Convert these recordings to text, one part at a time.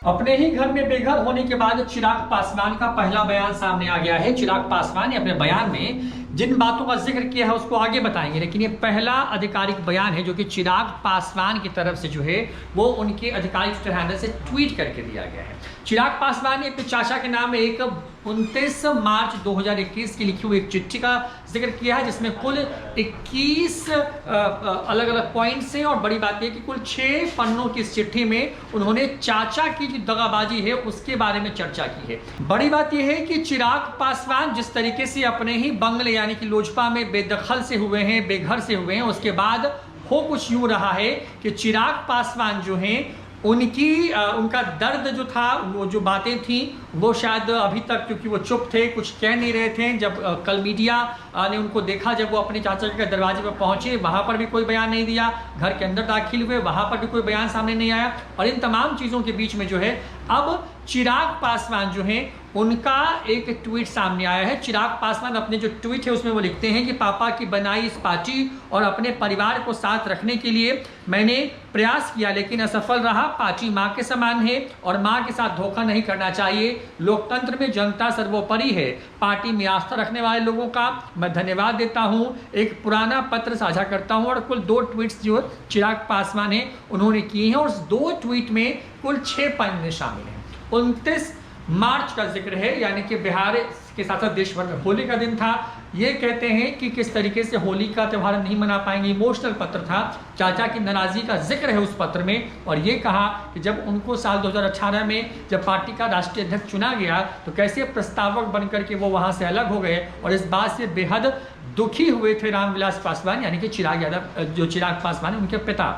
अपने ही घर में बेघर होने के बाद चिराग पासवान का पहला बयान सामने आ गया है। चिराग पासवान ने अपने बयान में जिन बातों का जिक्र किया है उसको आगे बताएंगे, लेकिन ये पहला आधिकारिक बयान है जो कि चिराग पासवान की तरफ से जो है वो उनके आधिकारिक ट्विटर हैंडल से ट्वीट करके दिया गया है। चिराग पासवान ने अपने चाचा के नाम एक 29 मार्च 2021 की लिखी हुई एक चिट्ठी का जिक्र किया है, जिसमें कुल 21 अलग अलग पॉइंट्स हैं। और बड़ी बात यह कि कुल 6 पन्नों की इस चिट्ठी में उन्होंने चाचा की जो दगाबाजी है उसके बारे में चर्चा की है। बड़ी बात यह है कि चिराग पासवान जिस तरीके से अपने ही बंगले यानी कि लोजपा में बेदखल से हुए हैं, बेघर से हुए हैं, उसके बाद हो कुछ यूं रहा है कि चिराग पासवान जो हैं उनका दर्द जो था, वो जो बातें थी वो शायद अभी तक, क्योंकि वो चुप थे, कुछ कह नहीं रहे थे। जब कल मीडिया ने उनको देखा, जब वो अपने चाचा के दरवाजे पर पहुंचे, वहां पर भी कोई बयान नहीं दिया। घर के अंदर दाखिल हुए, वहां पर भी कोई बयान सामने नहीं आया। और इन तमाम चीज़ों के बीच में जो है अब चिराग पासवान जो है उनका एक ट्वीट सामने आया है। चिराग पासवान अपने जो ट्वीट है उसमें वो लिखते हैं कि पापा की बनाई इस पार्टी और अपने परिवार को साथ रखने के लिए मैंने प्रयास किया, लेकिन असफल रहा। पार्टी माँ के समान है और माँ के साथ धोखा नहीं करना चाहिए। लोकतंत्र में जनता सर्वोपरि है। पार्टी में आस्था रखने वाले लोगों का मैं धन्यवाद देता हूँ। एक पुराना पत्र साझा करता हूँ। और कुल 2 ट्वीट्स जो चिराग पासवान है उन्होंने किए हैं, और उस 2 ट्वीट में कुल 6 पन्ने शामिल हैं। 29 मार्च का जिक्र है, यानी कि बिहार के साथ साथ देश भर में होली का दिन था। ये कहते हैं कि किस तरीके से होली का त्यौहार नहीं मना पाएंगे। इमोशनल पत्र था, चाचा की नाराजगी का जिक्र है उस पत्र में। और ये कहा कि जब उनको साल 2018 में जब पार्टी का राष्ट्रीय अध्यक्ष चुना गया तो कैसे प्रस्तावक बनकर के वो वहाँ से अलग हो गए, और इस बात से बेहद दुखी हुए थे रामविलास पासवान, यानी कि चिराग पासवान उनके पिता।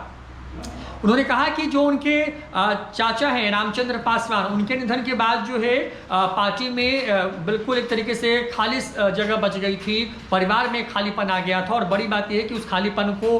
उन्होंने कहा कि जो उनके चाचा हैं रामचंद्र पासवान, उनके निधन के बाद जो है पार्टी में बिल्कुल एक तरीके से खाली जगह बच गई थी, परिवार में खालीपन आ गया था। और बड़ी बात यह है कि उस खालीपन को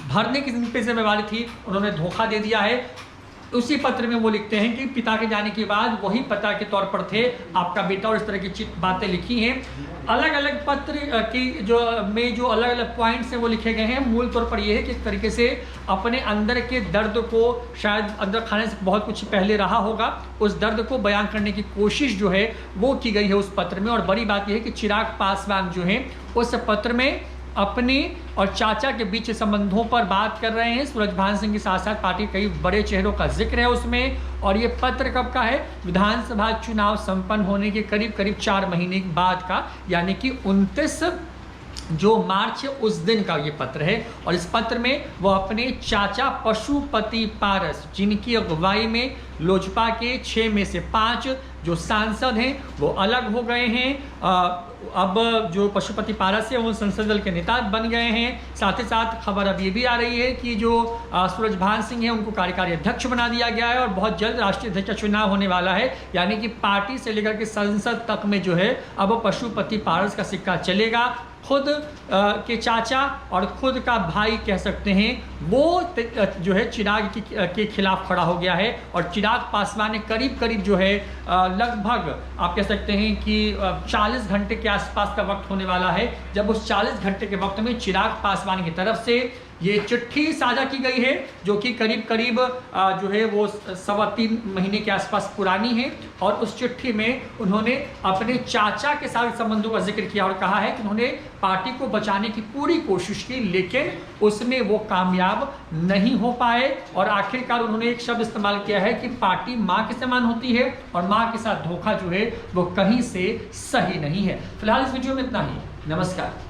भरने की जिन पे जिम्मेवारी थी उन्होंने धोखा दे दिया है। उसी पत्र में वो लिखते हैं कि पिता के जाने के बाद वही पिता के तौर पर थे आपका बेटा, और इस तरह की बातें लिखी हैं। अलग अलग पत्र की जो अलग अलग पॉइंट्स हैं वो लिखे गए हैं। मूल तौर पर यह है कि इस तरीके से अपने अंदर के दर्द को, शायद अंदर खाने से बहुत कुछ पहले रहा होगा, उस दर्द को बयान करने की कोशिश जो है वो की गई है उस पत्र में। और बड़ी बात यह है कि चिराग पासवान जो है उस पत्र में अपने और चाचा के बीच संबंधों पर बात कर रहे हैं। सूरजभान सिंह के साथ साथ पार्टी के कई बड़े चेहरों का जिक्र है उसमें। और ये पत्र कब का है? विधानसभा चुनाव संपन्न होने के करीब 4 महीने बाद का, यानी कि 29 जो मार्च है उस दिन का ये पत्र है। और इस पत्र में वो अपने चाचा पशुपति पारस, जिनकी अगुवाई में लोजपा के 6 में से 5 जो सांसद हैं वो अलग हो गए हैं। अब जो पशुपति पारस है वो संसद दल के नेता बन गए हैं। साथ ही साथ खबर अब ये भी आ रही है कि जो सूरजभान सिंह है उनको कार्यकारी अध्यक्ष बना दिया गया है, और बहुत जल्द राष्ट्रीय अध्यक्ष का चुनाव होने वाला है। यानी कि पार्टी से लेकर के संसद तक में जो है अब पशुपति पारस का सिक्का चलेगा। खुद के चाचा और खुद का भाई कह सकते हैं वो जो है चिराग के खिलाफ खड़ा हो गया है। और चिराग पासवान ने करीब जो है लगभग आप कह सकते हैं कि 40 घंटे के आसपास का वक्त होने वाला है जब उस 40 घंटे के वक्त में चिराग पासवान की तरफ से ये चिट्ठी साझा की गई है, जो कि करीब जो है वो 3.25 महीने के आसपास पुरानी है। और उस चिट्ठी में उन्होंने अपने चाचा के साथ संबंधों का जिक्र किया और कहा है कि उन्होंने पार्टी को बचाने की पूरी कोशिश की, लेकिन उसमें वो कामयाब नहीं हो पाए। और आखिरकार उन्होंने एक शब्द इस्तेमाल किया है कि पार्टी माँ के समान होती है और माँ के साथ धोखा जो है वो कहीं से सही नहीं है। फिलहाल इस वीडियो में इतना ही। नमस्कार।